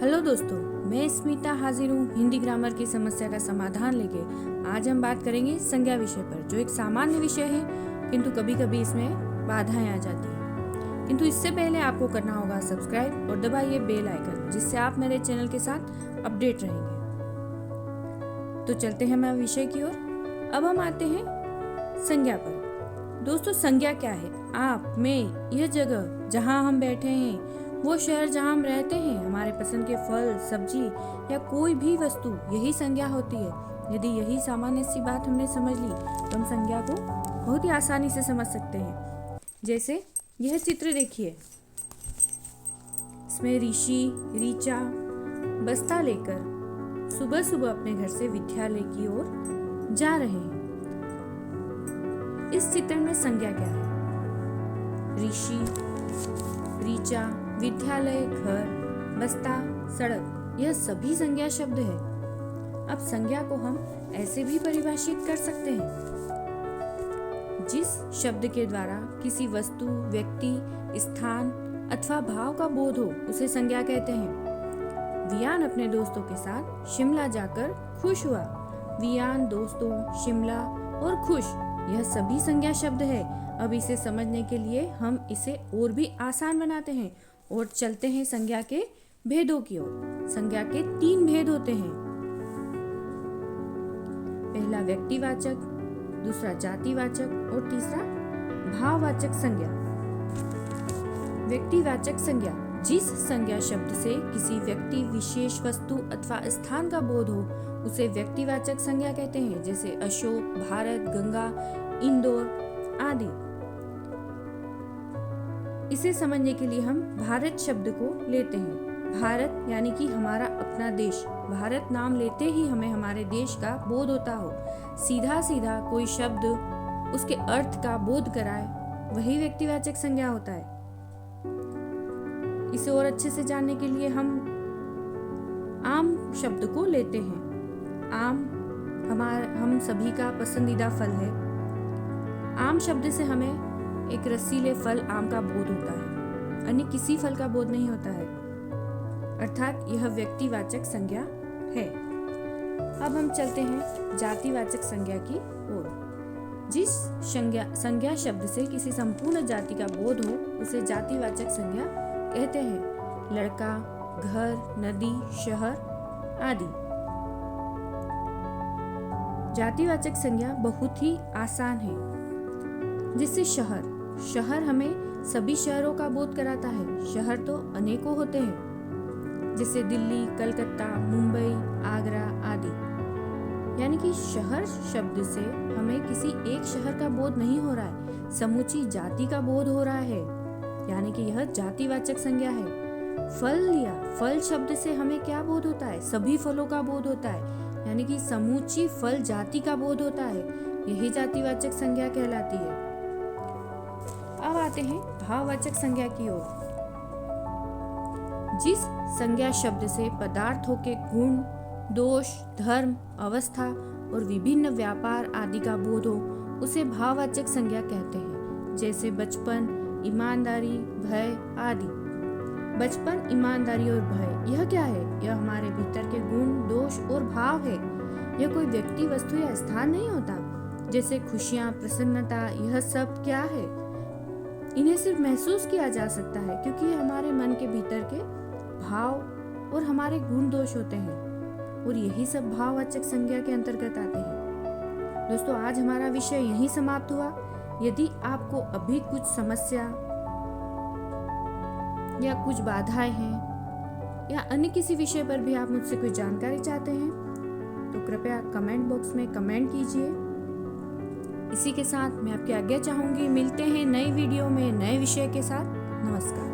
Hello दोस्तों, मैं स्मिता हाजिर हूँ हिंदी ग्रामर की समस्या का समाधान लेके। आज हम बात करेंगे संज्ञा विषय पर, जो एक सामान्य विषय है, किंतु कभी कभी इसमें बाधाएं आ जाती हैं। किंतु इससे पहले आपको करना होगा सब्सक्राइब और दबाइए बेल आइकन, जिससे आप मेरे चैनल के साथ अपडेट रहेंगे। तो चलते हैं हमारे विषय की ओर। अब हम आते हैं संज्ञा पर। दोस्तों, संज्ञा क्या है? आप, मैं, यह जगह जहाँ हम बैठे हैं, वो शहर जहाँ हम रहते हैं, हमारे पसंद के फल, सब्जी या कोई भी वस्तु, यही संज्ञा होती है। यदि यही सामान्य सी बात हमने समझ ली तो हम संज्ञा को बहुत ही आसानी से समझ सकते हैं। जैसे यह चित्र देखिए, इसमें ऋषि ऋचा बस्ता लेकर सुबह सुबह अपने घर से विद्यालय की ओर जा रहे हैं। इस चित्र में संज्ञा क्या है? ऋषि, ऋचा, विद्यालय, घर, बस्ता, सड़क, यह सभी संज्ञा शब्द है। अब संज्ञा को हम ऐसे भी परिभाषित कर सकते हैं, जिस शब्द के द्वारा किसी वस्तु, व्यक्ति, स्थान अथवा भाव का बोध हो, उसे संज्ञा कहते हैं। वियान अपने दोस्तों के साथ शिमला जाकर खुश हुआ। वियान, दोस्तों, शिमला और खुश, यह सभी संज्ञा शब्द है। अब इसे समझने के लिए हम इसे और भी आसान बनाते हैं और चलते हैं संज्ञा के भेदों की ओर। संज्ञा के 3 भेद होते हैं। पहला व्यक्तिवाचक, दूसरा जातिवाचक और तीसरा भाववाचक संज्ञा। व्यक्तिवाचक संज्ञा, जिस संज्ञा शब्द से किसी व्यक्ति, विशेष वस्तु अथवा स्थान का बोध हो, उसे व्यक्तिवाचक संज्ञा कहते हैं। जैसे अशोक, भारत, गंगा, इंदौर आदि। इसे समझने के लिए हम भारत शब्द को लेते हैं। भारत यानी कि हमारा अपना देश। भारत नाम लेते ही हमें हमारे देश का बोध होता हो। सीधा सीधा कोई शब्द उसके अर्थ का बोध कराए, वही व्यक्तिवाचक संज्ञा होता है। इसे और अच्छे से जानने के लिए हम आम शब्द को लेते हैं। आम हम सभी का पसंदीदा फल है। आम शब्द से हमें एक रसीले फल आम का बोध होता है, अन्य किसी फल का बोध नहीं होता है, अर्थात यह व्यक्तिवाचक संज्ञा है। अब हम चलते हैं जातिवाचक संज्ञा की ओर। जिस संज्ञा शब्द से किसी संपूर्ण जाति का बोध हो, उसे जातिवाचक संज्ञा कहते हैं। लड़का, घर, नदी, शहर आदि। जातिवाचक संज्ञा बहुत ही आसान है। जिससे शहर हमें सभी शहरों का बोध कराता है। शहर तो अनेकों होते हैं, जैसे दिल्ली, कलकत्ता, मुंबई, आगरा आदि। यानी कि शहर शब्द से हमें किसी एक शहर का बोध नहीं हो रहा है, समूची जाति का बोध हो रहा है, यानी कि यह जातिवाचक संज्ञा है। फल लिया, फल शब्द से हमें क्या बोध होता है? सभी फलों का बोध होता है, यानी कि समूची फल जाति का बोध होता है। यही जातिवाचक संज्ञा कहलाती है। अब आते हैं भाववाचक संज्ञा की ओर। जिस संज्ञा शब्द से पदार्थों के गुण, दोष, धर्म, अवस्था और विभिन्न व्यापार आदि का बोध हो, उसे भाववाचक संज्ञा कहते हैं। जैसे बचपन, ईमानदारी, भय आदि। बचपन, ईमानदारी और भय, यह क्या है? यह हमारे भीतर के गुण, दोष और भाव है। यह कोई व्यक्ति, वस्तु या स्थान नहीं होता। जैसे खुशियां, प्रसन्नता, यह सब क्या है? इन्हें सिर्फ महसूस किया जा सकता है, क्योंकि ये हमारे मन के भीतर के भाव और हमारे गुण दोष होते हैं, और यही सब भाववाचक संज्ञा के अंतर्गत आते हैं। दोस्तों, आज हमारा विषय यहीं समाप्त हुआ। यदि आपको अभी कुछ समस्या या कुछ बाधाएं हैं या अन्य किसी विषय पर भी आप मुझसे कोई जानकारी चाहते हैं, तो कृपया कमेंट बॉक्स में कमेंट कीजिए। इसी के साथ मैं आपकी आज्ञा चाहूंगी। मिलते हैं नई वीडियो में नए विषय के साथ। नमस्कार।